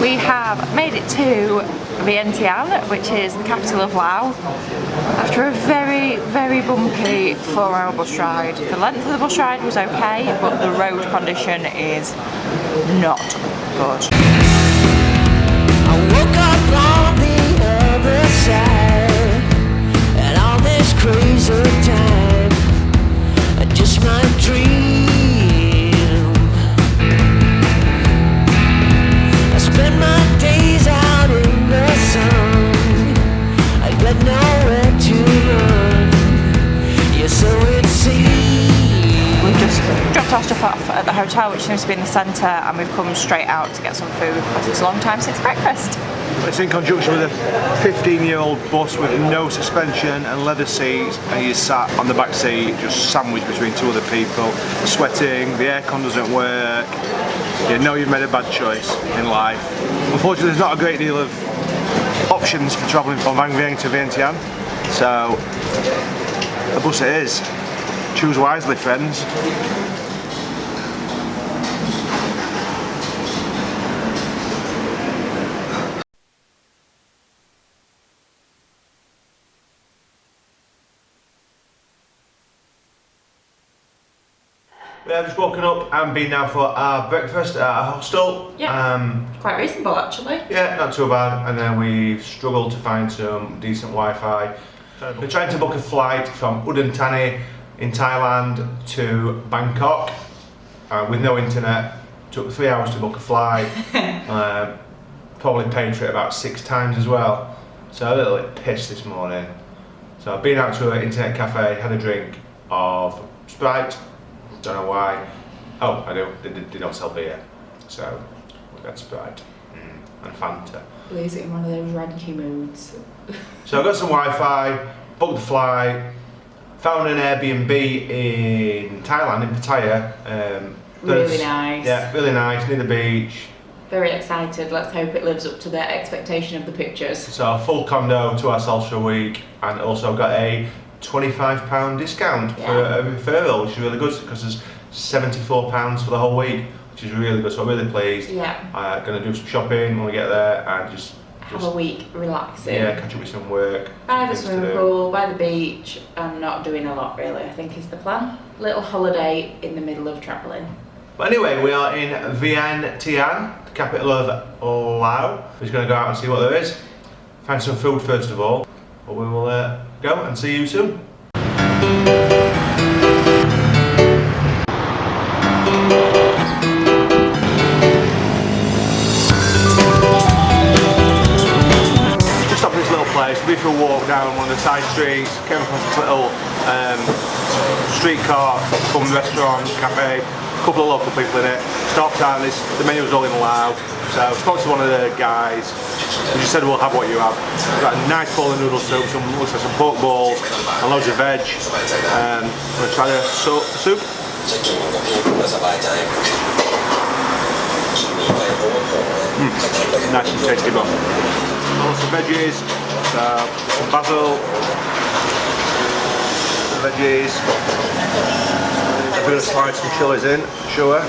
We have made it to Vientiane, which is the capital of Laos, after a very, very bumpy 4-hour bus ride. The length of the bus ride was okay, but the road condition is not good. I woke up on the other side, and all this crazy time, just my dream. I spend my days out in the sun, I got nowhere to run. Yeah, so it seems. We've just dropped our stuff off at the hotel, which seems to be in the centre, and we've come straight out to get some food because it's a long time since breakfast. It's in conjunction with a 15-year-old bus with no suspension and leather seats, and you sat on the back seat just sandwiched between two other people, sweating, the aircon doesn't work. You know you've made a bad choice in life. Unfortunately, there's not a great deal of options for travelling from Vientiane to Vientiane, so the bus it is. Choose wisely, friends. We have just woken up and been now for our breakfast at our hostel. Yeah, quite reasonable actually. Yeah, not too bad. And then we've struggled to find some decent Wi-Fi. We're trying to book a flight from Udon Thani in Thailand to Bangkok with no internet. Took 3 hours to book a flight. Probably paid for it about 6 times as well. So a little bit pissed this morning. So I've been out to an internet cafe, had a drink of Sprite. Don't know why. Oh, I do. They don't sell beer, so we got Sprite and Fanta. Leaves it in one of those ranky moods. So I got some Wi-Fi, booked the flight, found an Airbnb in Thailand, in Pattaya. Really nice. Yeah, really nice, near the beach. Very excited. Let's hope it lives up to their expectation of the pictures. So a full condo to ourselves for a week, and also got a £25 discount for a referral, which is really good because there's £74 for the whole week, which is really good. So I'm really pleased. Yeah. Gonna do some shopping when we get there and just have a week relaxing. Yeah, catch up with some work. By the swimming pool, by the beach, and not doing a lot really, I think is the plan. Little holiday in the middle of travelling. But anyway, we are in Vientiane, the capital of Laos. We're just going to go out and see what there is. Find some food first of all. But we will go and see you soon. Just stopped at this little place, went for a walk down one of the side streets, came across this little streetcar, fun restaurant, cafe. A couple of local people in it. Stopped down, the menu was all in Lao. So I spoke to one of the guys, who just said, we'll have what you have. We've got a nice bowl of noodle soup, looks like some pork balls, and loads of veg. I'm going to try the soup. Nice and tasty broth. Lots of veggies, so some basil, veggies. I'm going to slide some chilies in, sure.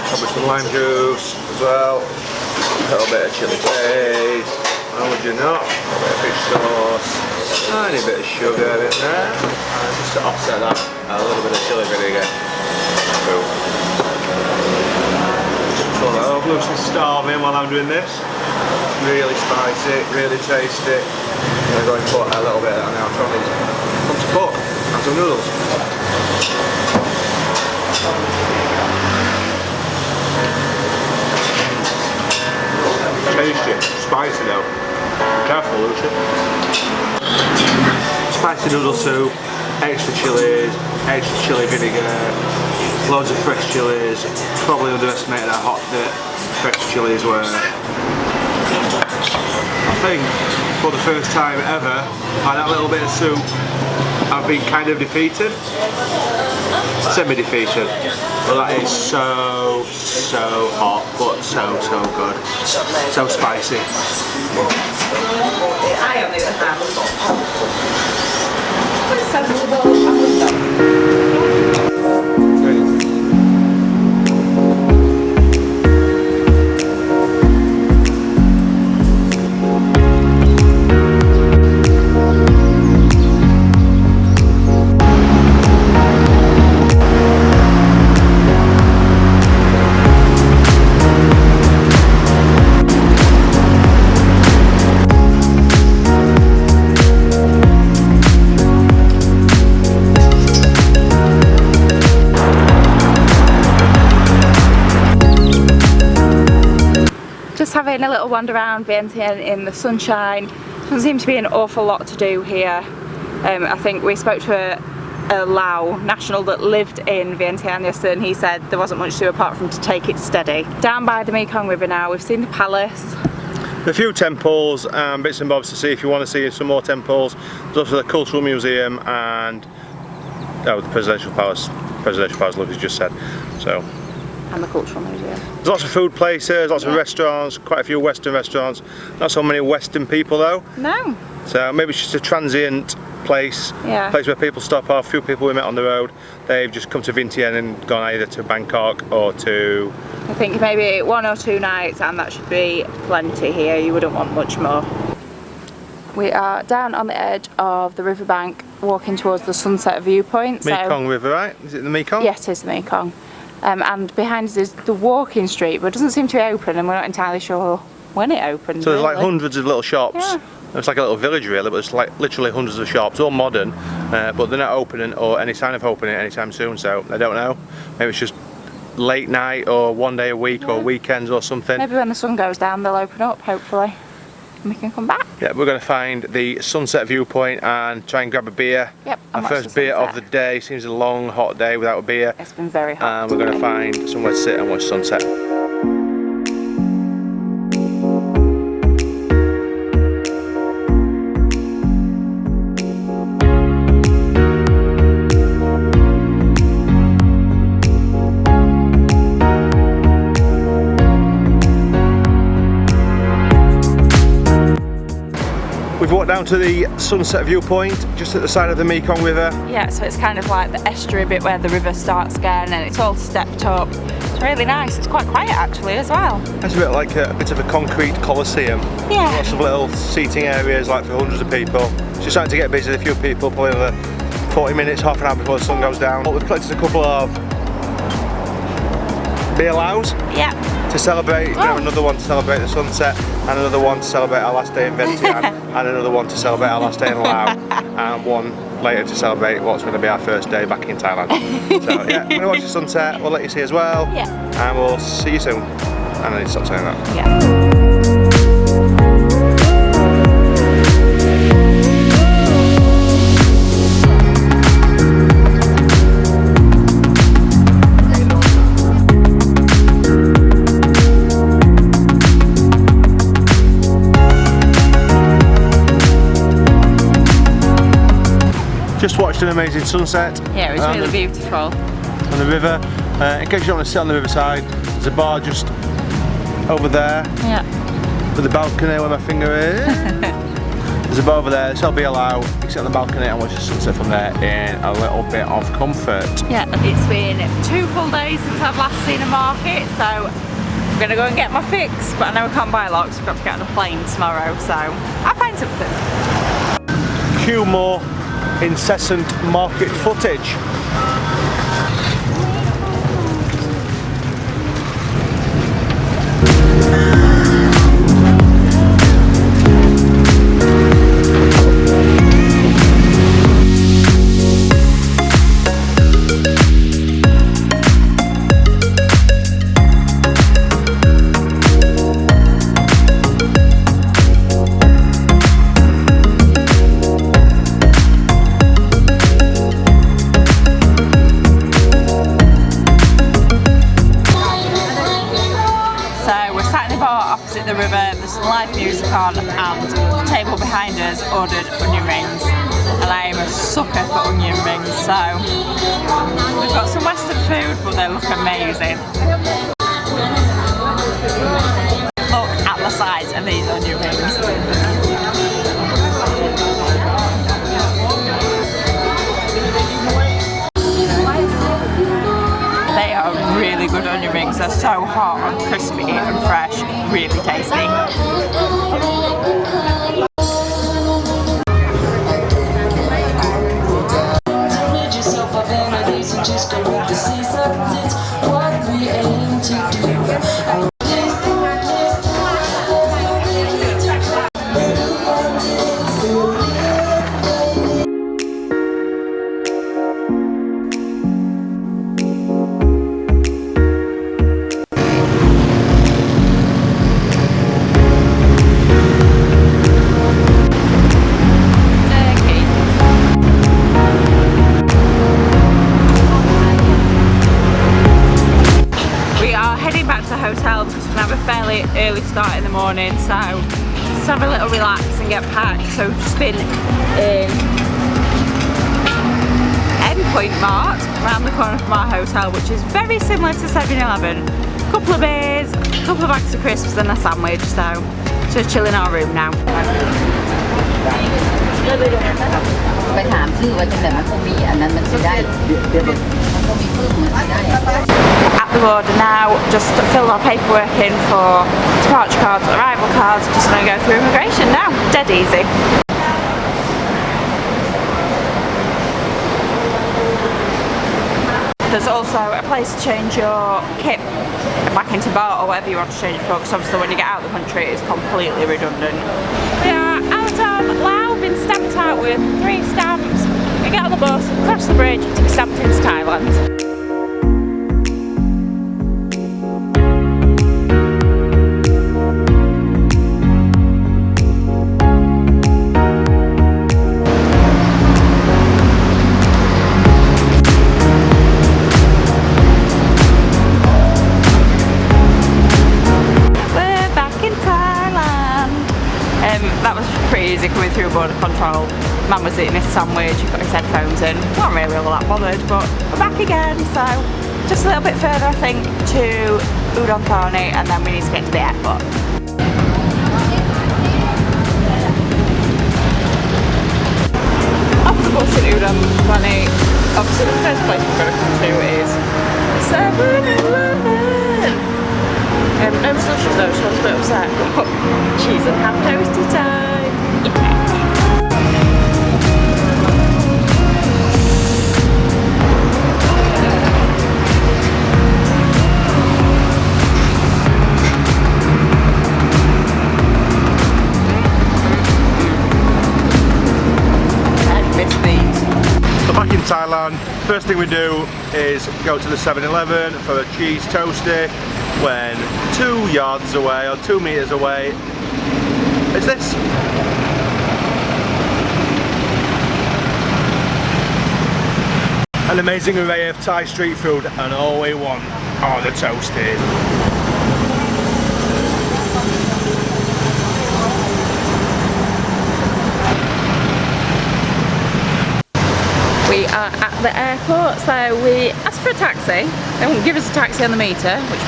Probably some lime juice as well. A little bit of chili paste. How would you not? A little bit of fish sauce. Tiny bit of sugar in there. And just to offset that, a little bit of chili vinegar. Cool. So I'm losing starving while I'm doing this. Really spicy, really tasty. I'm going to put a little bit of that now. I'm trying to come to pork. And some noodles. Tasty, spicy though. Careful, Lucia. Spicy noodle soup, extra chilies, extra chili vinegar, loads of fresh chilies. Probably underestimated how hot the fresh chilies were. I think for the first time ever, by that little bit of soup, I've been kind of defeated, semi-defeated, but that is so hot, but so good, so spicy. I on the other hand, just having a little wander around Vientiane in the sunshine. Doesn't seem to be an awful lot to do here. I think we spoke to a Lao national that lived in Vientiane yesterday, and he said there wasn't much to do apart from to take it steady. Down by the Mekong River now, we've seen the palace. A few temples and bits and bobs to see if you want to see some more temples. There's also the Cultural Museum and the Presidential Palace. Presidential Palace, like you just said. So. And the Cultural Museum. There's lots of food places, lots of restaurants, quite a few Western restaurants. Not so many Western people though. No. So maybe it's just a transient place, place where people stop off. A few people we met on the road, they've just come to Vientiane and gone either to Bangkok or to... I think maybe 1 or 2 nights, and that should be plenty here. You wouldn't want much more. We are down on the edge of the riverbank, walking towards the sunset viewpoint. Mekong River, right? Is it the Mekong? Yes, it is the Mekong. And behind us is the walking street, but it doesn't seem to be open, and we're not entirely sure when it opens. So there's like hundreds of little shops. Yeah. It's like a little village really, but it's like literally hundreds of shops, all modern, but they're not opening or any sign of opening anytime soon, so I don't know. Maybe it's just late night or 1 day a week or weekends or something. Maybe when the sun goes down they'll open up, hopefully, and we can come back. Yeah, we're going to find the sunset viewpoint and try and grab a beer. Yep. Our first beer of the day. Seems a long hot day without a beer. It's been very hot. And we're going to find somewhere to sit and watch sunset. We've walked down to the sunset viewpoint, just at the side of the Mekong River. Yeah, so it's kind of like the estuary bit where the river starts again, and it's all stepped up. It's really nice. It's quite quiet actually as well. It's a bit like a bit of a concrete coliseum. Yeah. Lots of little seating areas, like for hundreds of people. It's just starting to get busy. A few people, probably another 40 minutes, half an hour before the sun goes down. We've collected a couple of beer Laos. Yeah. To celebrate, we have another one to celebrate the sunset, and another one to celebrate our last day in Vientiane, and another one to celebrate our last day in Laos, and one later to celebrate what's going to be our first day back in Thailand. So yeah, we're going to watch the sunset, we'll let you see as well, and we'll see you soon. And I need to stop saying that. Yeah. Just watched an amazing sunset. Yeah, it was really beautiful. On the river. In case you don't want to sit on the riverside, there's a bar just over there. Yeah. With the balcony where my finger is. There's a bar over there, so I'll be allowed. You can sit on the balcony and watch the sunset from there in a little bit of comfort. Yeah, it's been 2 full days since I've last seen a market, so I'm going to go and get my fix, but I know I can't buy lots, I've got to get on a plane tomorrow, so I'll find something. Cue more incessant market footage. Opposite the river, there's some live music on, and the table behind us ordered onion rings, and I am a sucker for onion rings, so we've got some Western food, but they look amazing. Look at the size of these onion rings. They are really good onion rings. They're so hot and crispy and fresh, really tasty. hotel because we're gonna have a fairly early start in the morning, so just have a little relax and get packed. So we've just been in Endpoint Mart around the corner from our hotel, which is very similar to 7-Eleven. Couple of beers, couple of bags of crisps and a sandwich, so just chill in our room now. At the border now, just filled our paperwork in for departure cards, arrival cards, just gonna go through immigration now, dead easy. There's also a place to change your kit back into bar or whatever you want to change it for, because obviously when you get out of the country it's completely redundant. We are out of Laos, been stamped out with 3 stamps. We get on the bus, cross the bridge to be stamped into Thailand. That was pretty easy coming through border control. Man was eating his sandwich, he got his headphones in. Not really all that bothered, but we're back again, so just a little bit further I think to Udon Thani, and then we need to get to the airport. Off the bus in Udon Thani, obviously the first place we're going to come to is 7-Eleven. No slushies though, so I was a bit upset, but cheese and ham toasty time! Yeah. I miss these. So back in Thailand, first thing we do is go to the 7-Eleven for a cheese toasty, when 2 yards away or 2 meters away is this. An amazing array of Thai street food, and all we want are the toasties. We are at the airport, so we asked for a taxi. They wouldn't give us a taxi on the meter, which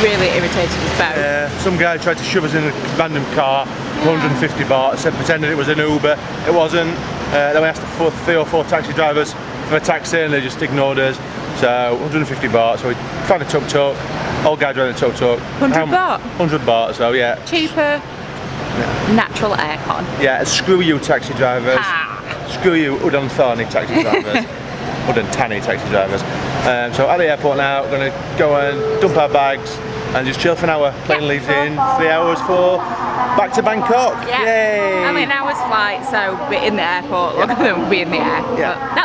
really irritated us both. Yeah, some guy tried to shove us in a random car, 150 baht, said pretended it was an Uber. It wasn't. Then we asked for 3 or 4 taxi drivers for a taxi and they just ignored us. So 150 baht, so we found a tuk-tuk. Old guy driving a tuk-tuk. 100 baht? 100 baht, so yeah. Cheaper, natural aircon. Yeah, screw you taxi drivers. Ha. Screw you Udon Thani taxi drivers. Udon Thani taxi drivers. So at the airport now, we're going to go and dump our bags and just chill for an hour. Plane leaves in 3 hours for back to Bangkok. Yeah. Yay! I mean, an hour's flight, so we're in the airport. Look at them, we're in the air. Yeah. But